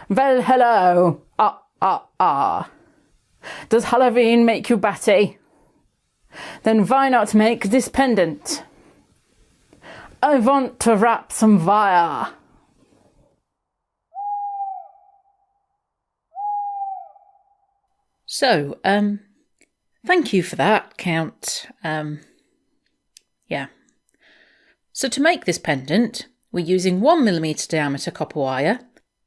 Well, hello. Does Halloween make you batty? Then why not make this pendant? I want to wrap some wire. So, thank you for that, Count. Yeah. So to make this pendant, we're using 1mm diameter copper wire,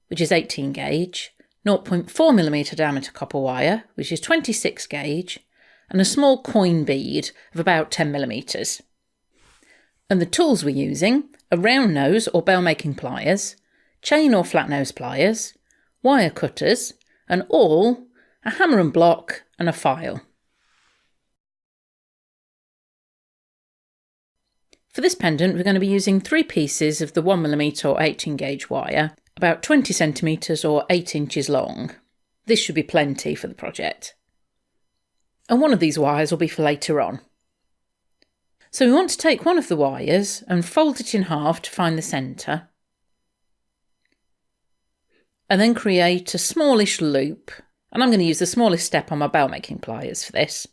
which is 18 gauge, 0.4mm diameter copper wire, which is 26 gauge, and a small coin bead of about 10mm. And the tools we're using are round nose or bell making pliers, chain or flat nose pliers, wire cutters, and all a hammer and block and a file. For this pendant, we're going to be using 3 pieces of the 1mm or 18 gauge wire, about 20 centimetres or 8 inches long. This should be plenty for the project. And one of these wires will be for later on. So we want to take one of the wires and fold it in half to find the centre, and then create a smallish loop, and I'm going to use the smallest step on my bell making pliers for this.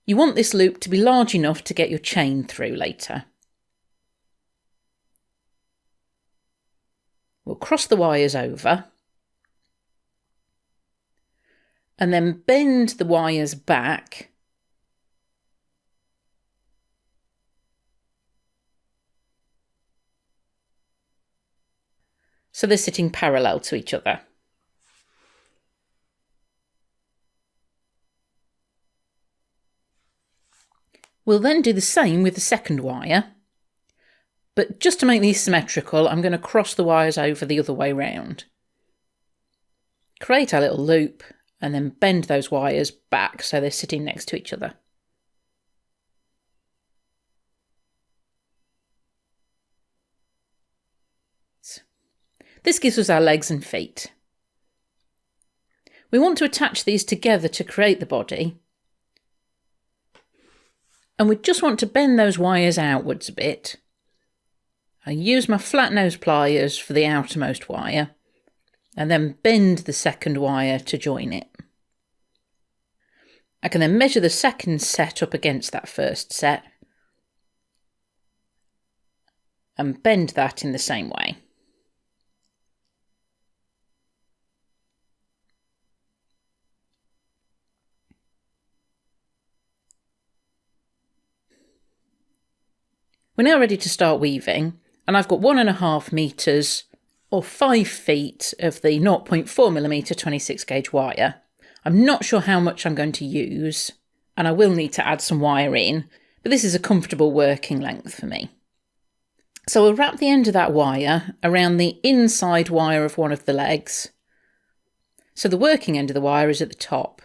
You want this loop to be large enough to get your chain through later. We'll cross the wires over and then bend the wires back so they're sitting parallel to each other. We'll then do the same with the second wire, but just to make these symmetrical, I'm going to cross the wires over the other way round. Create our little loop and then bend those wires back so they're sitting next to each other. This gives us our legs and feet. We want to attach these together to create the body, and we just want to bend those wires outwards a bit. I use my flat nose pliers for the outermost wire and then bend the second wire to join it. I can then measure the second set up against that first set and bend that in the same way. We're now ready to start weaving, and I've got 1.5 meters or 5 feet of the 0.4mm 26 gauge wire. I'm not sure how much I'm going to use, and I will need to add some wire in, but this is a comfortable working length for me. So we'll wrap the end of that wire around the inside wire of one of the legs, so the working end of the wire is at the top.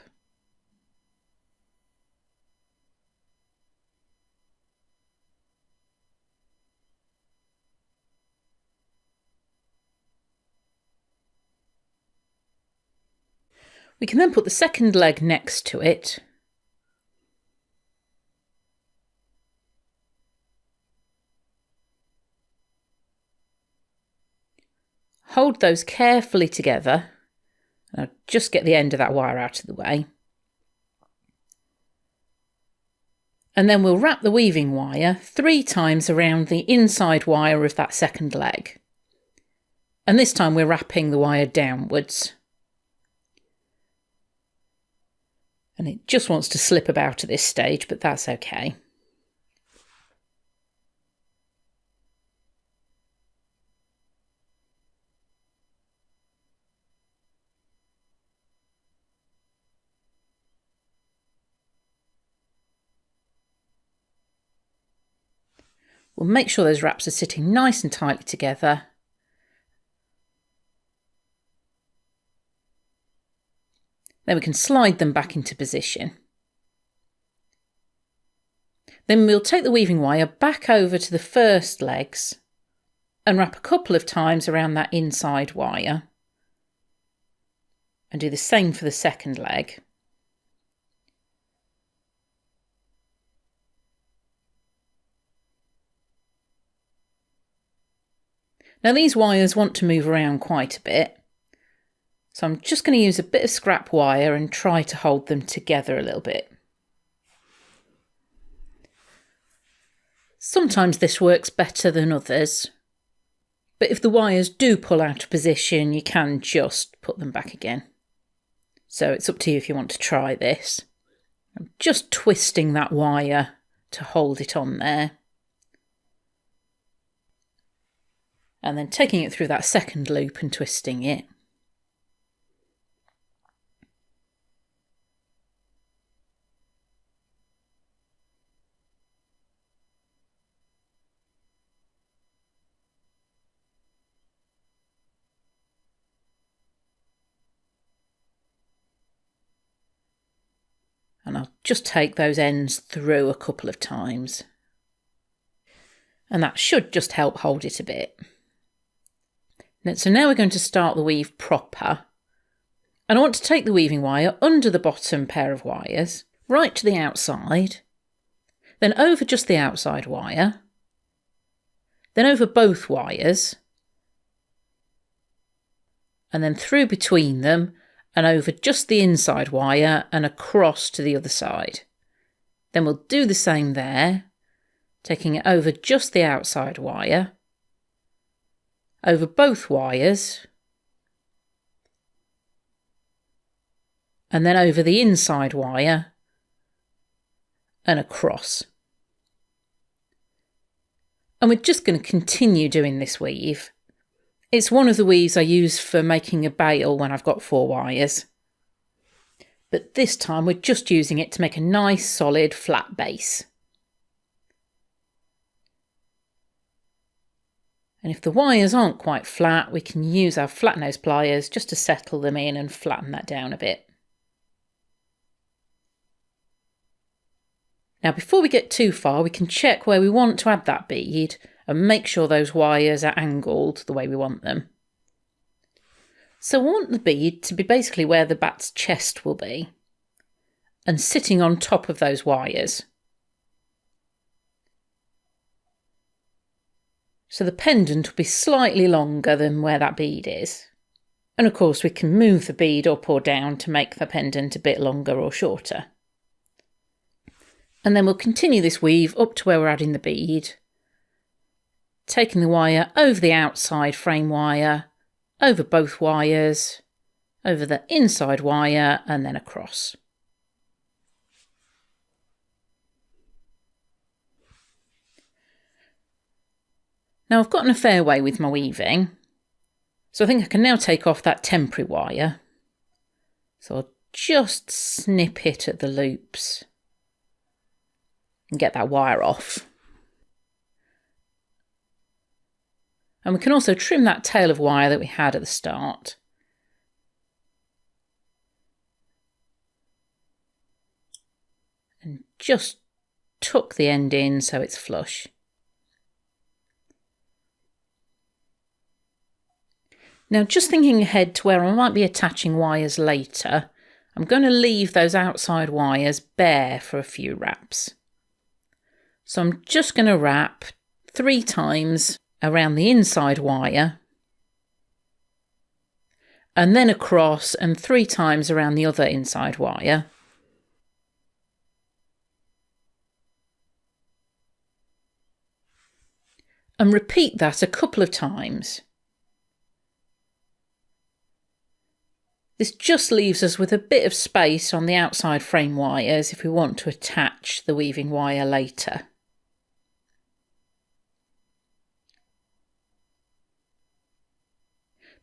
We can then put the second leg next to it. Hold those carefully together. I'll just get the end of that wire out of the way. And then we'll wrap the weaving wire 3 times around the inside wire of that second leg. And this time we're wrapping the wire downwards. And it just wants to slip about at this stage, but that's okay. We'll make sure those wraps are sitting nice and tightly together. Then we can slide them back into position. Then we'll take the weaving wire back over to the first legs and wrap a couple of times around that inside wire. And do the same for the second leg. Now these wires want to move around quite a bit, So I'm just going to use a bit of scrap wire and try to hold them together a little bit. Sometimes this works better than others, but if the wires do pull out of position, you can just put them back again. So it's up to you if you want to try this. I'm just twisting that wire to hold it on there. And then taking it through that second loop and twisting it. And I'll just take those ends through a couple of times. And that should just help hold it a bit. So now we're going to start the weave proper. And I want to take the weaving wire under the bottom pair of wires, right to the outside, then over just the outside wire, then over both wires, and then through between them, and over just the inside wire and across to the other side. Then we'll do the same there, taking it over just the outside wire, over both wires, and then over the inside wire and across. And we're just going to continue doing this weave. It's one of the weaves I use for making a bail when I've got 4 wires. But this time we're just using it to make a nice solid flat base. And if the wires aren't quite flat, we can use our flat nose pliers just to settle them in and flatten that down a bit. Now before we get too far, we can check where we want to add that bead and make sure those wires are angled the way we want them. So we want the bead to be basically where the bat's chest will be and sitting on top of those wires. So the pendant will be slightly longer than where that bead is. And of course we can move the bead up or down to make the pendant a bit longer or shorter. And then we'll continue this weave up to where we're adding the bead, taking the wire over the outside frame wire, over both wires, over the inside wire and then across. Now I've gotten a fair way with my weaving, so I think I can now take off that temporary wire. So I'll just snip it at the loops and get that wire off. And we can also trim that tail of wire that we had at the start. And just tuck the end in so it's flush. Now just thinking ahead to where I might be attaching wires later, I'm going to leave those outside wires bare for a few wraps. So I'm just going to wrap 3 times around the inside wire and then across and 3 times around the other inside wire. And repeat that a couple of times. This just leaves us with a bit of space on the outside frame wires if we want to attach the weaving wire later.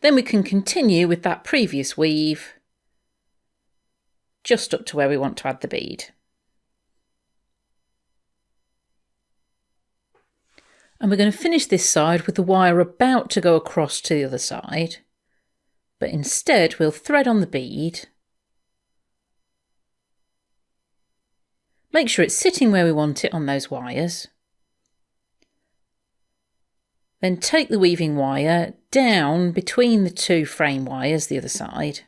Then we can continue with that previous weave just up to where we want to add the bead. And we're going to finish this side with the wire about to go across to the other side, but instead we'll thread on the bead, make sure it's sitting where we want it on those wires, then take the weaving wire down between the 2 frame wires the other side,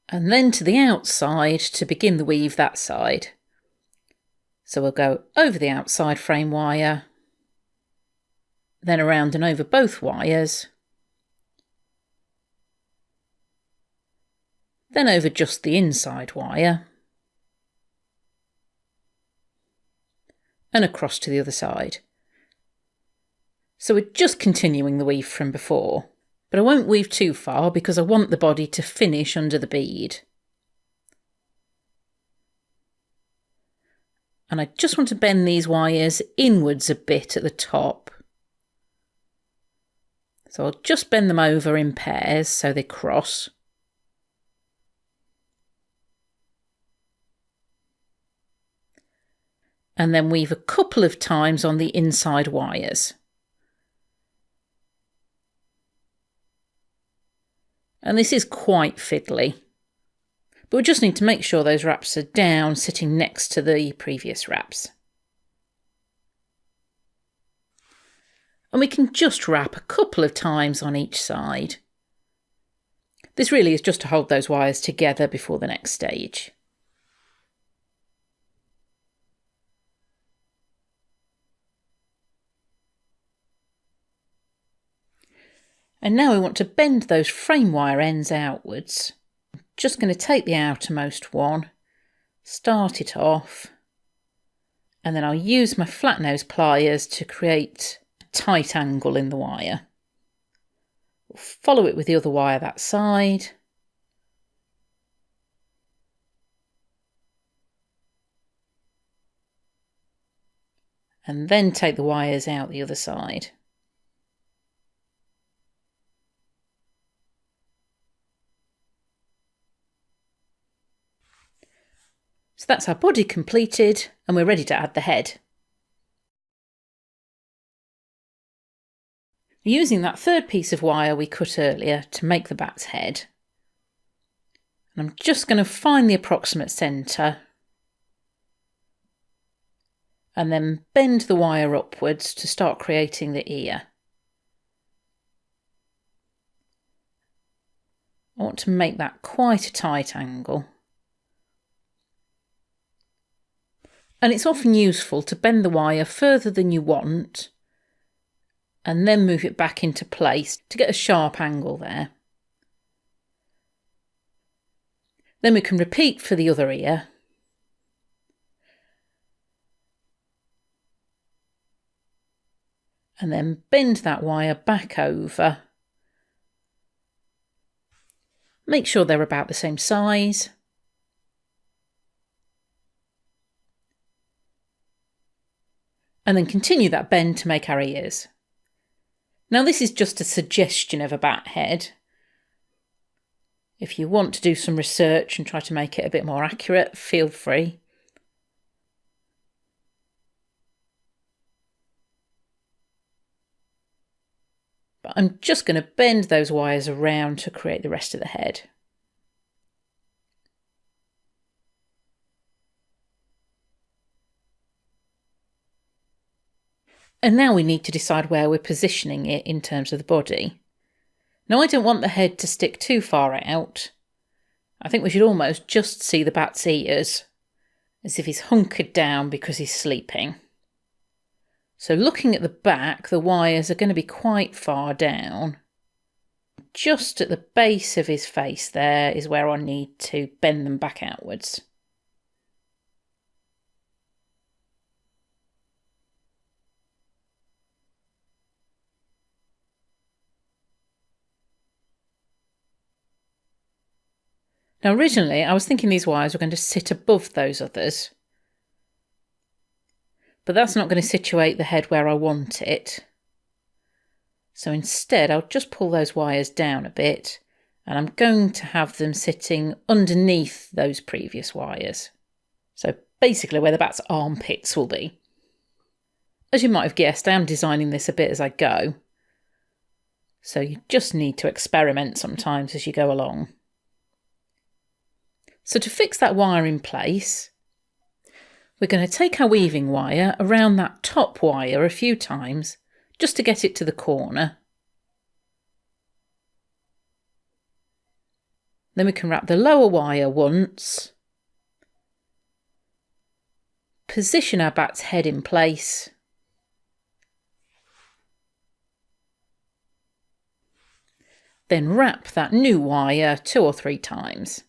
and then to the outside to begin the weave that side. So we'll go over the outside frame wire, then around and over both wires, then over just the inside wire, and across to the other side. So we're just continuing the weave from before, but I won't weave too far because I want the body to finish under the bead. And I just want to bend these wires inwards a bit at the top. So I'll just bend them over in pairs so they cross. And then weave a couple of times on the inside wires. And this is quite fiddly, but we just need to make sure those wraps are down, sitting next to the previous wraps. And we can just wrap a couple of times on each side. This really is just to hold those wires together before the next stage. And now we want to bend those frame wire ends outwards. I'm just going to take the outermost one, start it off, and then I'll use my flat nose pliers to create a tight angle in the wire. We'll follow it with the other wire that side. And then take the wires out the other side. So that's our body completed, and we're ready to add the head. Using that third piece of wire we cut earlier to make the bat's head. And I'm just going to find the approximate centre and then bend the wire upwards to start creating the ear. I want to make that quite a tight angle. And it's often useful to bend the wire further than you want and then move it back into place to get a sharp angle there. Then we can repeat for the other ear. And then bend that wire back over. Make sure they're about the same size. And then continue that bend to make our ears. Now this is just a suggestion of a bat head. If you want to do some research and try to make it a bit more accurate, feel free. But I'm just going to bend those wires around to create the rest of the head. And now we need to decide where we're positioning it in terms of the body. Now I don't want the head to stick too far out. I think we should almost just see the bat's ears, as if he's hunkered down because he's sleeping. So looking at the back, the wires are going to be quite far down. Just at the base of his face there is where I need to bend them back outwards. Now originally I was thinking these wires were going to sit above those others, but that's not going to situate the head where I want it. So instead I'll just pull those wires down a bit, and I'm going to have them sitting underneath those previous wires. So basically where the bat's armpits will be. As you might have guessed, I am designing this a bit as I go, so you just need to experiment sometimes as you go along. So to fix that wire in place, we're going to take our weaving wire around that top wire a few times just to get it to the corner. Then we can wrap the lower wire once, position our bat's head in place, Then wrap that new wire 2 or 3 times.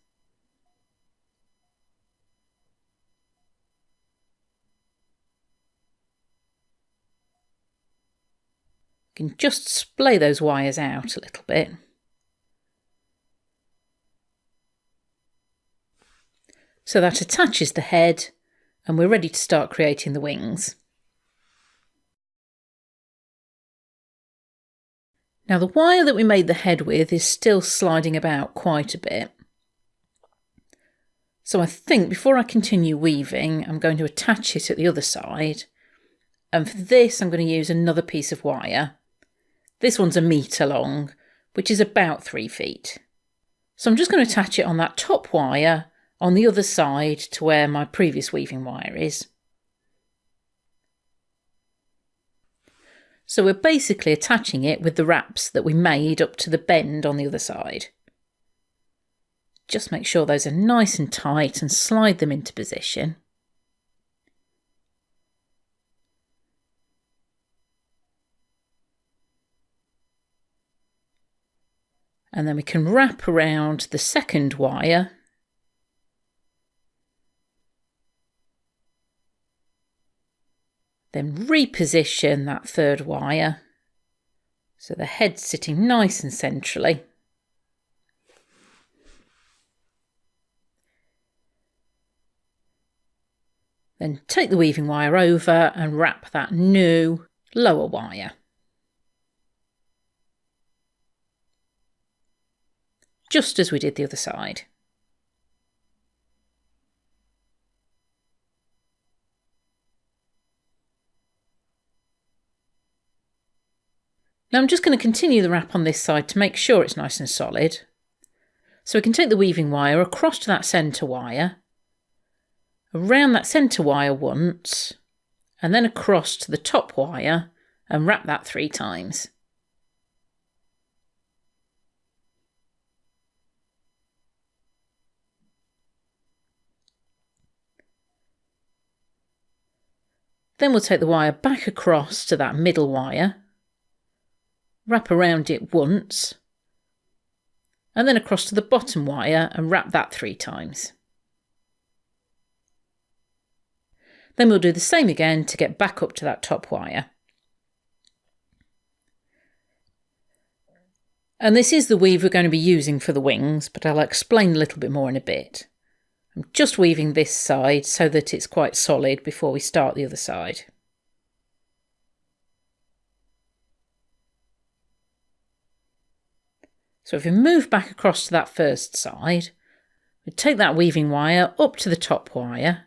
You can just splay those wires out a little bit. So that attaches the head, and we're ready to start creating the wings. Now the wire that we made the head with is still sliding about quite a bit. So I think before I continue weaving, I'm going to attach it at the other side. And for this, I'm going to use another piece of wire. This one's 1 metre long, which is about 3 feet. So I'm just going to attach it on that top wire on the other side to where my previous weaving wire is. So we're basically attaching it with the wraps that we made up to the bend on the other side. Just make sure those are nice and tight and slide them into position. And then we can wrap around the second wire. Then reposition that third wire so the head's sitting nice and centrally. Then take the weaving wire over and wrap that new lower wire. Just as we did the other side. Now I'm just going to continue the wrap on this side to make sure it's nice and solid. So we can take the weaving wire across to that centre wire, around that centre wire once, and then across to the top wire and wrap that 3 times. Then we'll take the wire back across to that middle wire, wrap around it once, and then across to the bottom wire and wrap that 3 times. Then we'll do the same again to get back up to that top wire. And this is the weave we're going to be using for the wings, but I'll explain a little bit more in a bit. I'm just weaving this side so that it's quite solid before we start the other side. So if we move back across to that first side, we take that weaving wire up to the top wire,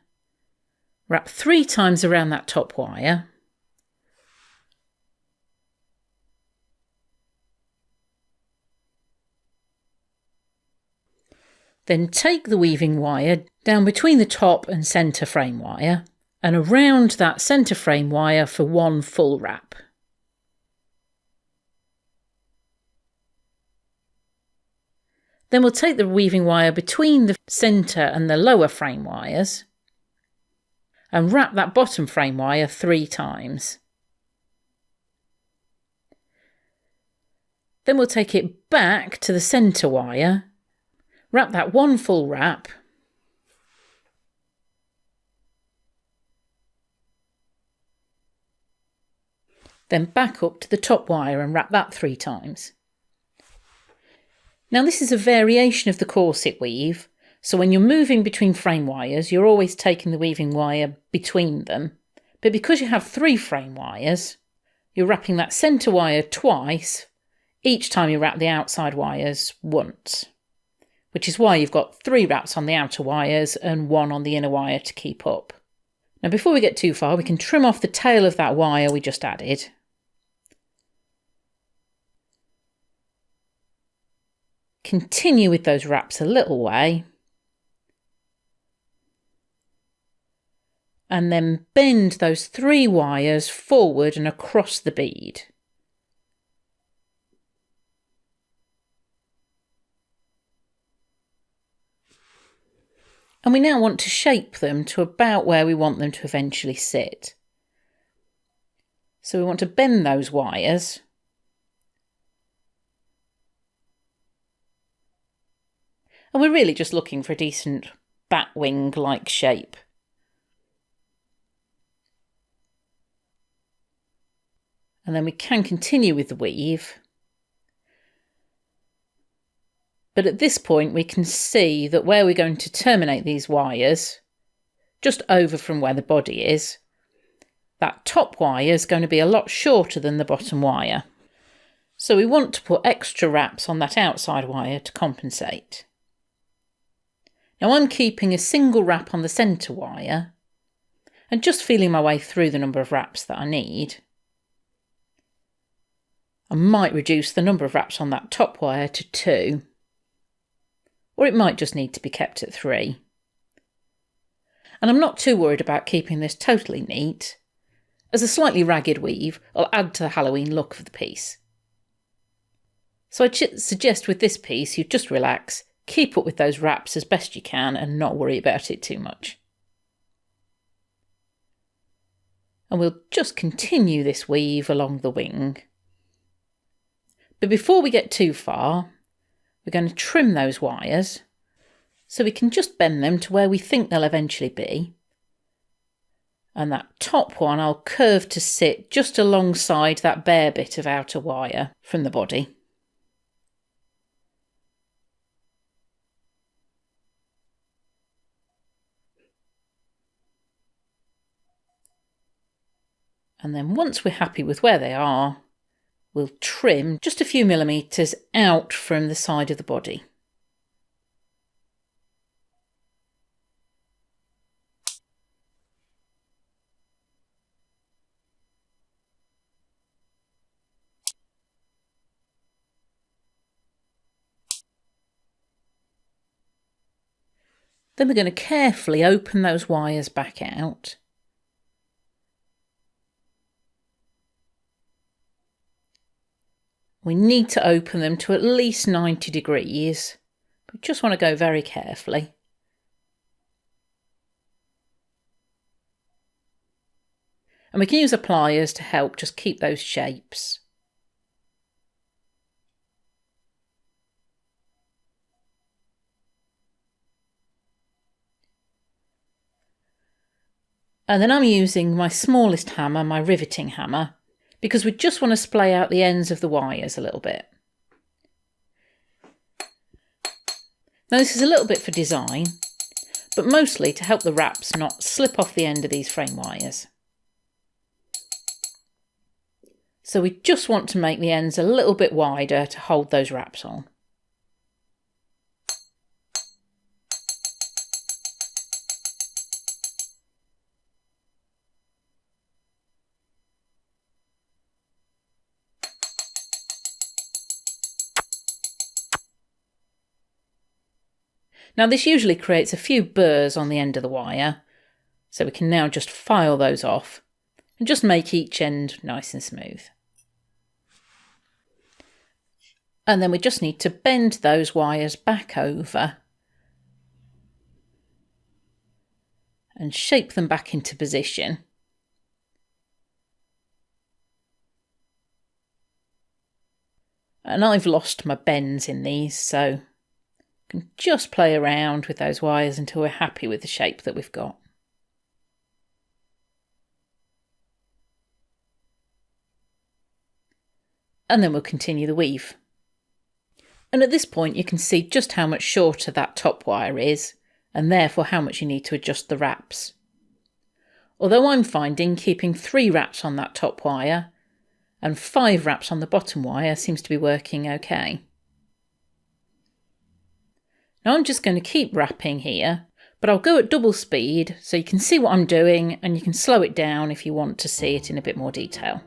wrap 3 times around that top wire, then take the weaving wire down between the top and centre frame wire and around that centre frame wire for 1 full wrap. Then we'll take the weaving wire between the centre and the lower frame wires and wrap that bottom frame wire 3 times. Then we'll take it back to the centre wire, wrap that 1 full wrap, then back up to the top wire and wrap that 3 times. Now this is a variation of the corset weave, so when you're moving between frame wires, you're always taking the weaving wire between them. But because you have 3 frame wires, you're wrapping that centre wire twice, each time you wrap the outside wires once. Which is why you've got 3 wraps on the outer wires and 1 on the inner wire to keep up. Now before we get too far, we can trim off the tail of that wire we just added. Continue with those wraps a little way. And then bend those 3 wires forward and across the bead. And we now want to shape them to about where we want them to eventually sit. So we want to bend those wires And we're really just looking for a decent bat wing-like shape. And then we can continue with the weave. But at this point we can see that where we're going to terminate these wires, just over from where the body is, that top wire is going to be a lot shorter than the bottom wire. So we want to put extra wraps on that outside wire to compensate. Now I'm keeping a single wrap on the centre wire and just feeling my way through the number of wraps that I need. I might reduce the number of wraps on that top wire to 2, or it might just need to be kept at 3. And I'm not too worried about keeping this totally neat, as a slightly ragged weave will add to the Halloween look of the piece. So I'd suggest with this piece you just relax, keep up with those wraps as best you can and not worry about it too much. And we'll just continue this weave along the wing. But before we get too far, we're going to trim those wires so we can just bend them to where we think they'll eventually be. And that top one I'll curve to sit just alongside that bare bit of outer wire from the body. And then once we're happy with where they are, we'll trim just a few millimetres out from the side of the body. Then we're going to carefully open those wires back out. We need to open them to at least 90 degrees, but just want to go very carefully. And we can use the pliers to help just keep those shapes. And then I'm using my smallest hammer, my riveting hammer, because we just want to splay out the ends of the wires a little bit. Now this is a little bit for design, but mostly to help the wraps not slip off the end of these frame wires. So we just want to make the ends a little bit wider to hold those wraps on. Now this usually creates a few burrs on the end of the wire, so we can now just file those off and just make each end nice and smooth. And then we just need to bend those wires back over and shape them back into position. And I've lost my bends in these, so can just play around with those wires until we're happy with the shape that we've got. And then we'll continue the weave. And at this point you can see just how much shorter that top wire is, and therefore how much you need to adjust the wraps. Although I'm finding keeping 3 wraps on that top wire and 5 wraps on the bottom wire seems to be working okay. Now I'm just going to keep wrapping here, but I'll go at double speed so you can see what I'm doing and you can slow it down if you want to see it in a bit more detail.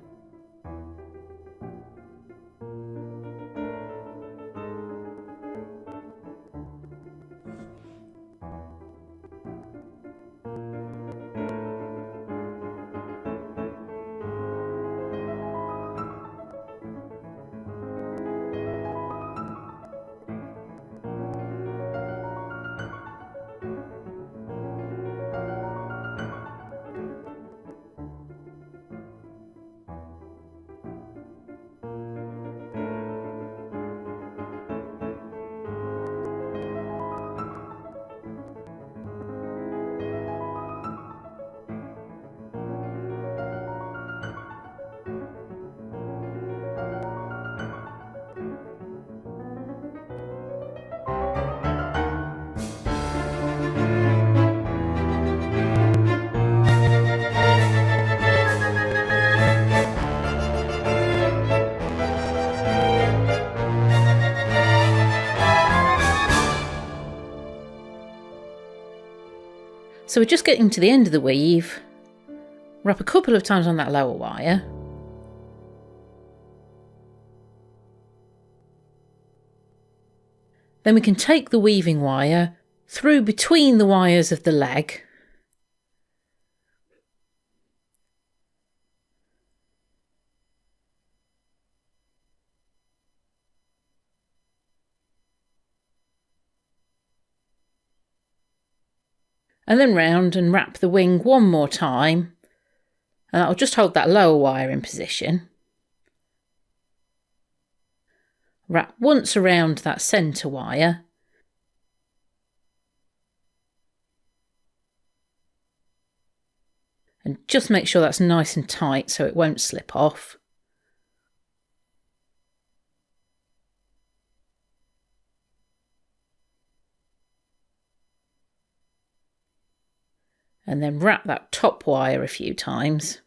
So we're just getting to the end of the weave. Wrap a couple of times on that lower wire. Then we can take the weaving wire through between the wires of the leg. And then round and wrap the wing one more time. And that'll just hold that lower wire in position. Wrap once around that centre wire. And just make sure that's nice and tight so it won't slip off. And then wrap that top wire a few times.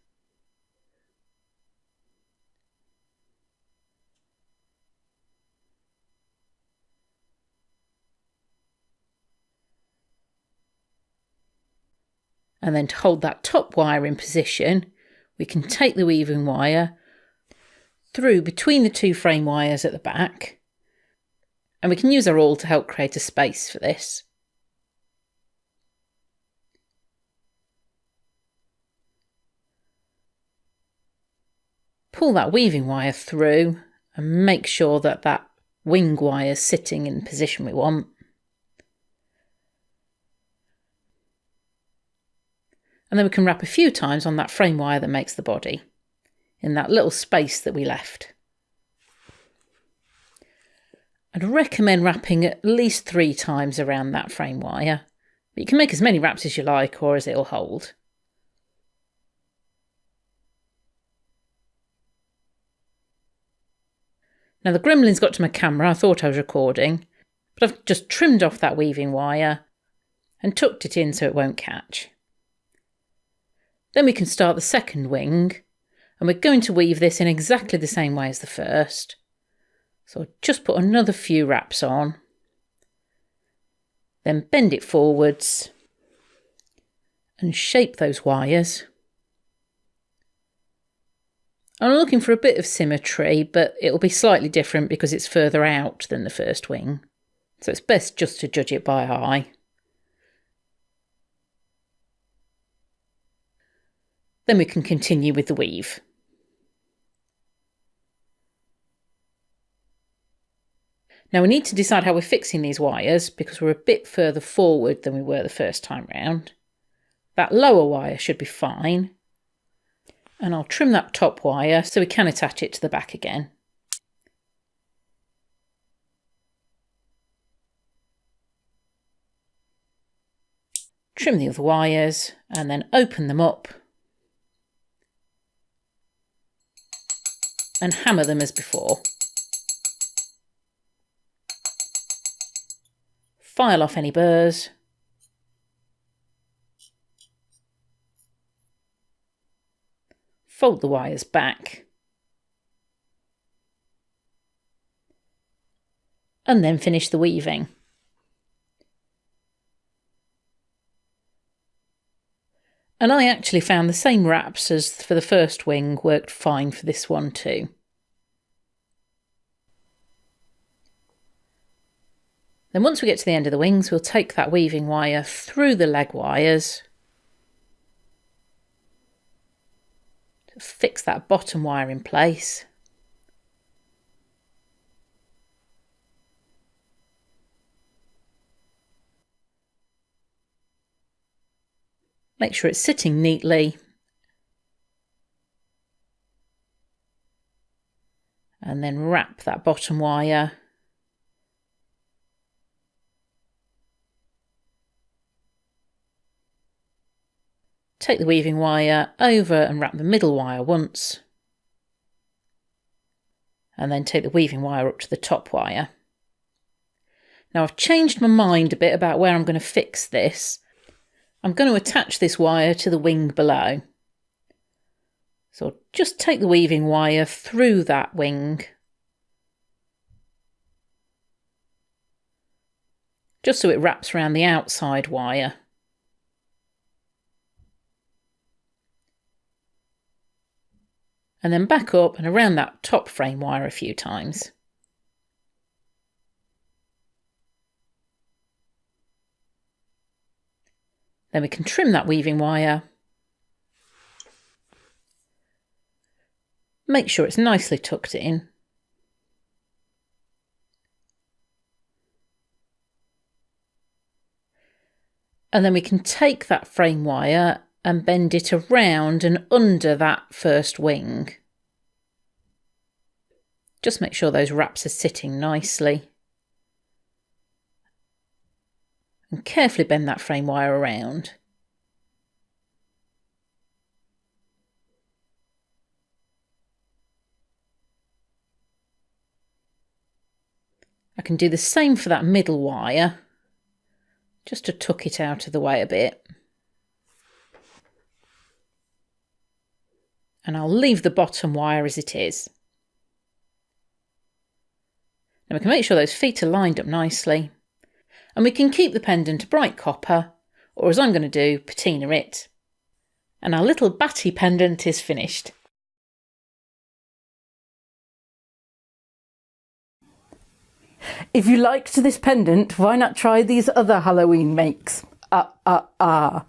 And then to hold that top wire in position, we can take the weaving wire through between the two frame wires at the back. And we can use our awl to help create a space for this. Pull that weaving wire through and make sure that that wing wire is sitting in the position we want. And then we can wrap a few times on that frame wire that makes the body, in that little space that we left. I'd recommend wrapping at least 3 times around that frame wire, but you can make as many wraps as you like or as it'll hold. Now the gremlins got to my camera, I thought I was recording, but I've just trimmed off that weaving wire and tucked it in so it won't catch. Then we can start the second wing, and we're going to weave this in exactly the same way as the first. So I'll just put another few wraps on, then bend it forwards and shape those wires. I'm looking for a bit of symmetry, but it'll be slightly different because it's further out than the first wing. So it's best just to judge it by eye. Then we can continue with the weave. Now we need to decide how we're fixing these wires because we're a bit further forward than we were the first time round. That lower wire should be fine. And I'll trim that top wire so we can attach it to the back again. Trim the other wires and then open them up and hammer them as before. File off any burrs. Fold the wires back. And then finish the weaving. And I actually found the same wraps as for the first wing worked fine for this one too. Then once we get to the end of the wings, we'll take that weaving wire through the leg wires to fix that bottom wire in place. Make sure it's sitting neatly. And then wrap that bottom wire. Take the weaving wire over and wrap the middle wire once. And then take the weaving wire up to the top wire. Now I've changed my mind a bit about where I'm going to fix this. I'm going to attach this wire to the wing below. So I'll just take the weaving wire through that wing. Just so it wraps around the outside wire. and then back up and around that top frame wire a few times. Then we can trim that weaving wire. Make sure it's nicely tucked in. And then we can take that frame wire and bend it around and under that first wing. Just make sure those wraps are sitting nicely. And carefully bend that frame wire around. I can do the same for that middle wire, just to tuck it out of the way a bit. And I'll leave the bottom wire as it is. Now we can make sure those feet are lined up nicely. And we can keep the pendant bright copper, or as I'm going to do, patina it. And our little batty pendant is finished. If you liked this pendant, why not try these other Halloween makes? Now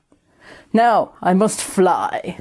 I must fly.